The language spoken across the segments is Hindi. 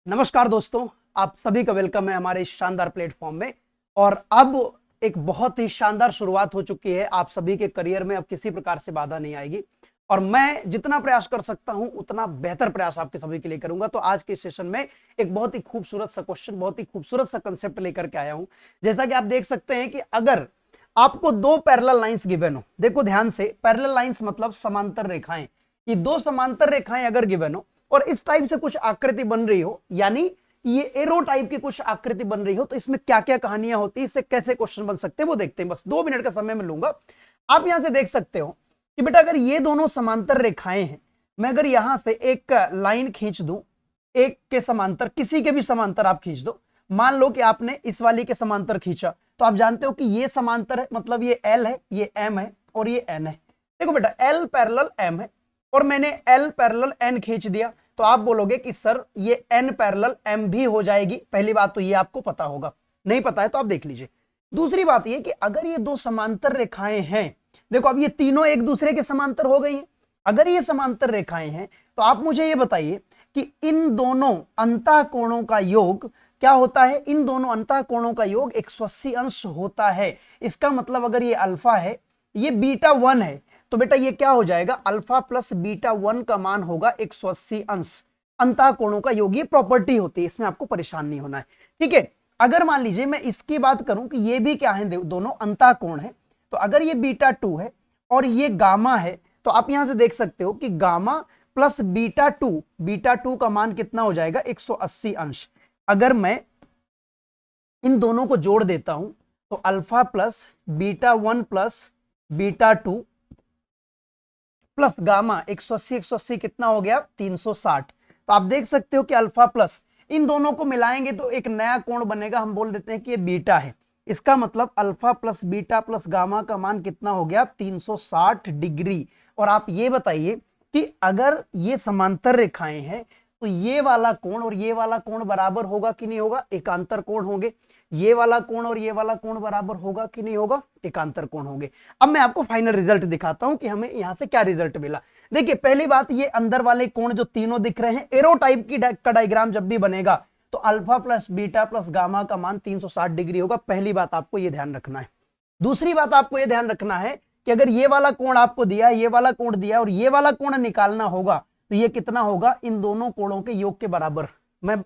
नमस्कार दोस्तों, आप सभी का वेलकम है हमारे इस शानदार प्लेटफॉर्म में। और अब एक बहुत ही शानदार शुरुआत हो चुकी है आप सभी के करियर में। अब किसी प्रकार से बाधा नहीं आएगी और मैं जितना प्रयास कर सकता हूं उतना बेहतर प्रयास आपके सभी के लिए करूंगा। तो आज के सेशन में एक बहुत ही खूबसूरत सा क्वेश्चन, बहुत ही खूबसूरत सा कंसेप्ट लेकर के आया हूं। जैसा कि आप देख सकते हैं कि अगर आपको दो पैरेलल लाइंस गिवन हो, देखो ध्यान से, पैरेलल लाइंस मतलब समांतर रेखाएं। ये दो समांतर रेखाएं अगर गिवन हो और इस टाइप से कुछ आकृति बन रही हो, यानी ये एरो टाइप की कुछ आकृति बन रही हो, तो इसमें क्या क्या कहानियां होती है, इससे कैसे क्वेश्चन बन सकते हैं वो देखते हैं। बस 2 मिनट का समय मैं लूंगा। आप यहां से देख सकते हो कि बेटा अगर ये दोनों समांतर रेखाएं हैं, मैं अगर यहां से एक लाइन खींच दूं, एक के समांतर, किसी के भी समांतर आप खींच दो। मान लो कि आपने इस वाली के समांतर खींचा, तो आप जानते हो कि ये समांतर है, मतलब ये L है, ये M है और ये N है। देखो बेटा L पैरेलल M है और मैंने L पैरेलल N खींच दिया, तो आप बोलोगे कि सर ये N पैरेलल M भी हो जाएगी। पहली बात तो ये आपको पता होगा, नहीं पता है तो आप देख लीजिए। दूसरी बात ये कि अगर ये दो समांतर रेखाएं हैं, देखो अब ये तीनों एक दूसरे के समांतर हो गई हैं। अगर ये समांतर रेखाएं हैं तो आप मुझे ये बताइए कि इन दोनों अंतःकोणों का योग क्या होता है। इन दोनों अंतःकोणों का योग 180 अंश होता है। इसका मतलब अगर ये अल्फा है, ये बीटा 1 है, तो बेटा ये क्या हो जाएगा, अल्फा प्लस बीटा 1 का मान होगा 180 अंश। अंतःकोणों का योग ये प्रॉपर्टी होती है, इसमें आपको परेशान नहीं होना है, ठीक है। अगर मान लीजिए मैं इसकी बात करूं कि ये भी क्या है, दोनों अंतःकोण है, तो अगर ये बीटा 2 है और ये गामा है, तो आप यहां से देख सकते हो कि गामा प्लस बीटा 2 का मान कितना हो जाएगा, 180 अंश। अगर मैं इन दोनों को जोड़ देता हूं तो alpha plus beta 1 plus beta 2 plus gamma 180 कितना हो गया, 360। तो आप देख सकते हो कि अल्फा प्लस इन दोनों को मिलाएंगे तो एक नया कोण बनेगा, हम बोल देते हैं कि ये बीटा है। इसका मतलब alpha plus beta plus gamma का मान कितना हो गया, 360 डिग्री। और आप ये बताइए कि अगर ये समांतर रेखाएं हैं तो ये वाला कोण और ये वाला कोण बराबर होगा कि नहीं होगा, एकांतर कोण होंगे। ये वाला कोण और ये वाला कोण बराबर होगा कि नहीं होगा, एकांतर कोण होंगे। अब मैं आपको फाइनल रिजल्ट दिखाता हूं कि हमें यहां से क्या रिजल्ट मिला। देखिए पहली बात, ये अंदर वाले कोण जो तीनों दिख रहे हैं, एरो टाइप की का डायग्राम जब भी बनेगा तो alpha plus beta plus gamma का मान 360 डिग्री होगा। पहली बात आपको यह ध्यान रखना है। दूसरी बात आपको यह ध्यान रखना है कि अगर ये वाला कोण आपको दिया, ये वाला कोण दिया और ये वाला कोण निकालना होगा तो ये कितना होगा, इन दोनों कोणों के योग के बराबर। मैं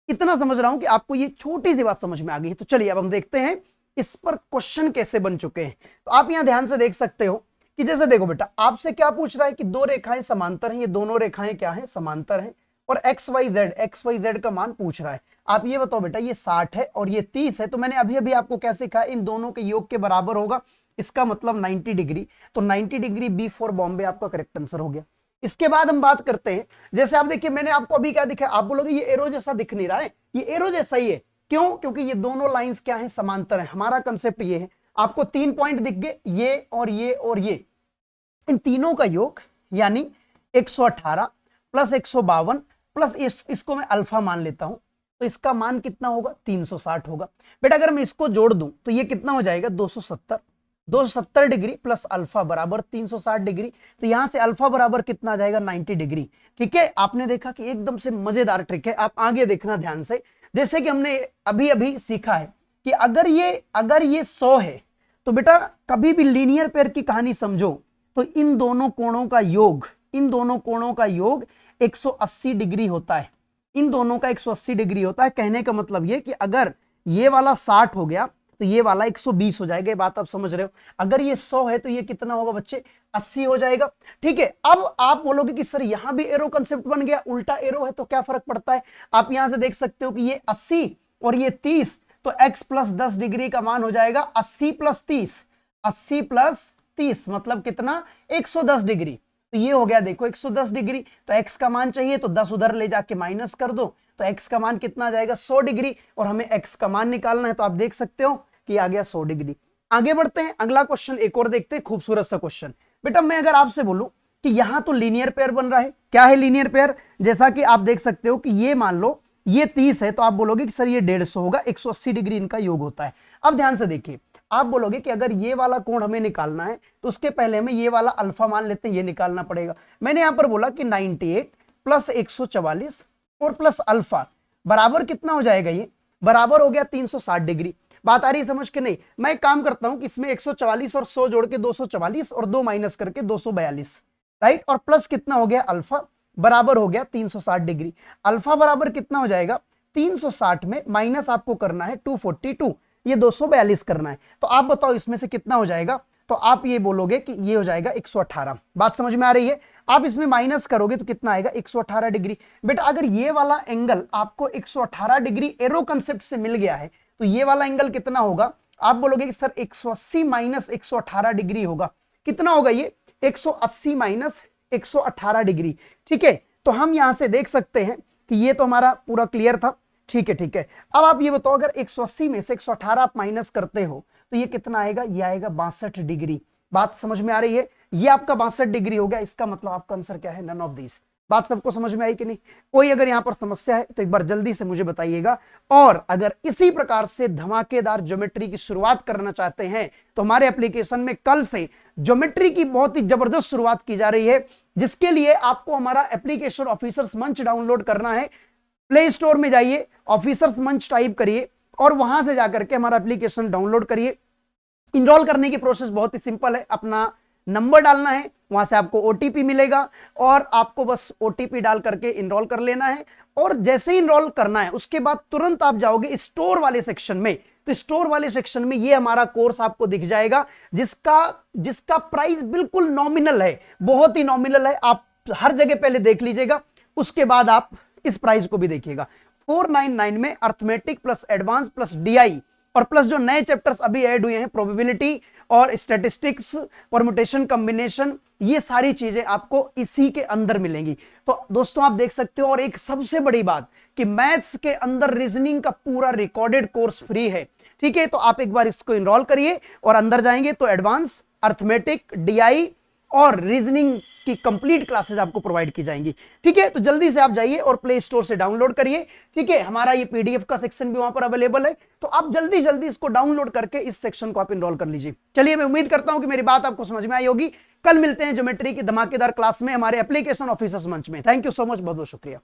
इतना समझ रहा हूं कि आपको ये छोटी सी बात समझ में आ गई है। तो चलिए अब हम देखते हैं इस पर क्वेश्चन कैसे बन चुके हैं। तो आप यहां ध्यान से देख सकते हो कि जैसे देखो बेटा, आपसे क्या पूछ रहा है कि दो रेखाएं समांतर हैं, ये दोनों रेखाएं क्या हैं, समांतर हैं, और एक्स वाई जेड का मान पूछ रहा है। आप ये बताओ बेटा, ये 60 है और ये 30 है, तो मैंने अभी अभी आपको क्या सिखाया, इन दोनों के योग के बराबर होगा। इसका मतलब 90 डिग्री, तो 90 डिग्री बी फॉर बॉम्बे आपका करेक्ट आंसर हो गया। इसके बाद हम बात करते हैं, जैसे आप देखिए मैंने आपको अभी क्या दिखाया, आप बोलोगे ये एरो जैसा दिख नहीं रहा है, ये एरो जैसा ही है। क्यों? क्योंकि ये दोनों लाइंस क्या है, समांतर है। हमारा कंसेप्ट ये है, आपको 3 पॉइंट दिख गए, ये और ये और ये, इन तीनों का योग यानी 118 प्लस 152 प्लस इसको मैं अल्फा मान लेता हूं, तो इसका मान कितना होगा, 360 होगा। बेटा अगर मैं इसको जोड़ दूं तो ये कितना हो जाएगा, 270 डिग्री प्लस अल्फा बराबर 360 डिग्री। तो यहां से अल्फा बराबर कितना आ जाएगा, 90 डिग्री। ठीक है, आपने देखा कि एकदम से मजेदार ट्रिक है। आप आगे देखना ध्यान से, जैसे कि हमने अभी अभी सीखा है कि अगर ये 100 है तो बेटा कभी भी लीनियर पेयर की कहानी समझो तो इन दोनों कोणों का योग 180 डिग्री होता है। इन दोनों का 180 डिग्री होता है। कहने का मतलब ये कि अगर ये वाला 60 हो गया तो ये वाला 120 हो जाएगा। ये बात आप समझ रहे हो। अगर ये 100 है तो ये कितना होगा बच्चे, 80 हो जाएगा। ठीक है, अब आप बोलोगे कि सर यहां भी एरो कंसेप्ट बन गया, उल्टा एरो है तो क्या फर्क पड़ता है। आप यहां से देख सकते हो कि ये 80 और ये 30, तो x प्लस 10 डिग्री का मान हो जाएगा 80 प्लस 30 मतलब कितना, 110 डिग्री। तो ये हो गया देखो 110 डिग्री। तो x का मान चाहिए तो 10 उधर ले जाके माइनस कर दो, तो x का मान कितना आ जाएगा, 100 डिग्री। और हमें x का मान निकालना है, तो आप देख सकते हो कि आ गया 100 डिग्री। आगे बढ़ते हैं, अगला क्वेश्चन एक और देखते हैं, खूबसूरत सा क्वेश्चन। बेटा मैं अगर आपसे बोलूं कि यहां तो लीनियर पेयर बन रहा है, क्या है लीनियर पेयर, जैसा कि आप देख सकते हो कि ये मान लो ये 30 है, तो आप बोलोगे कि सर ये 150 होगा, 180 डिग्री इनका योग होता है। अब ध्यान से देखिए, आप बोलोगे कि अगर ये वाला कोण हमें निकालना है तो उसके पहले हमें ये वाला अल्फा मान लेते हैं, ये निकालना पड़ेगा। मैंने यहां पर बोला कि 98 प्लस 144 और प्लस अल्फा, बराबर कितना हो जाएगा, ये बराबर हो गया 360 डिग्री। बात आ रही है समझ के नहीं? मैं एक काम करता हूं कि इसमें 144 और 100 जोड़ के 244 और 2 माइनस करके 242, राइट, और प्लस कितना हो गया अल्फा बराबर हो गया 360 डिग्री। अल्फा बराबर कितना हो जाएगा 360 में माइनस आपको करना है 242, ये 242 करना है। तो आप बताओ इसमें से कितना हो जाएगा, तो आप ये बोलोगे कि ये हो जाएगा 118। बात समझ में आ रही है? आप इसमें माइनस करोगे तो कितना आएगा 118 डिग्री। बेटा अगर ये वाला एंगल आपको 118 डिग्री एरो कंसेप्ट से मिल गया है तो ये वाला एंगल कितना होगा, आप बोलोगे कि सर 180 माइनस 118 डिग्री होगा। कितना होगा ये 180 माइनस 118 डिग्री। ठीक है, तो हम यहां से देख सकते हैं कि ये तो हमारा पूरा क्लियर था। ठीक है ठीक है, अब आप ये बताओ अगर 180 में से 118 आप माइनस करते हो तो ये कितना आएगा, ये आएगा 62 डिग्री। बात समझ में आ रही है? ये आपका 62 डिग्री हो गया। इसका मतलब आपका आंसर क्या है, नन ऑफ दिस। बात सबको समझ में आई कि नहीं? कोई अगर यहां पर समस्या है तो एक बार जल्दी से मुझे बताइएगा। और अगर इसी प्रकार से धमाकेदार ज्योमेट्री की शुरुआत करना चाहते हैं तो हमारे एप्लीकेशन में कल से ज्योमेट्री की बहुत ही जबरदस्त शुरुआत की जा रही है, जिसके लिए आपको हमारा एप्लीकेशन ऑफिसर्स मंच डाउनलोड करना है। प्ले स्टोर में जाइए, ऑफिसर्स मंच टाइप करिए और वहां से जाकर के हमारा एप्लीकेशन डाउनलोड करिए। इनरोल करने की प्रोसेस बहुत ही सिंपल है, अपना नंबर डालना है, वहां से आपको ओटीपी मिलेगा और आपको बस ओटीपी डाल करके इनरोल कर लेना है। और जैसे ही इनरोल करना है उसके बाद तुरंत आप जाओगे स्टोर वाले सेक्शन में, तो स्टोर वाले सेक्शन में ये हमारा कोर्स आपको दिख जाएगा, जिसका प्राइस बिल्कुल नॉमिनल है, बहुत ही नॉमिनल है। आप हर जगह पहले देख लीजिएगा, उसके बाद आप इस प्राइस को भी देखिएगा। 499 में arithmetic plus advance plus DI और प्लस जो नए चैप्टर्स अभी ऐड हुए हैं, प्रोबेबिलिटी और स्टैटिस्टिक्स, परम्यूटेशन, कॉम्बिनेशन, ये सारी चीजें आपको इसी के अंदर मिलेंगी। तो दोस्तों आप देख सकते हो। और एक सबसे बड़ी बात कि मैथ्स के अंदर रीजनिंग का पूरा रिकॉर्डेड कोर्स फ्री है। ठीक है, तो आप एक बार इसको इनरोल करिए और अंदर जाएंगे तो एडवांस, अर्थमेटिक, डीआई और रीजनिंग की कंप्लीट क्लासेस आपको प्रोवाइड की जाएंगी। ठीक है, तो जल्दी से आप जाइए और प्ले स्टोर से डाउनलोड करिए। ठीक है, हमारा ये पीडीएफ का सेक्शन भी वहां पर अवेलेबल है, तो आप जल्दी जल्दी इसको डाउनलोड करके इस सेक्शन को आप इनरोल कर लीजिए। चलिए, मैं उम्मीद करता हूं कि मेरी बात आपको समझ में आई होगी। कल मिलते हैं ज्योमेट्री की धमाकेदार क्लास में हमारे एप्लीकेशन ऑफिसर्स मंच में। थैंक यू सो मच, बहुत बहुत शुक्रिया।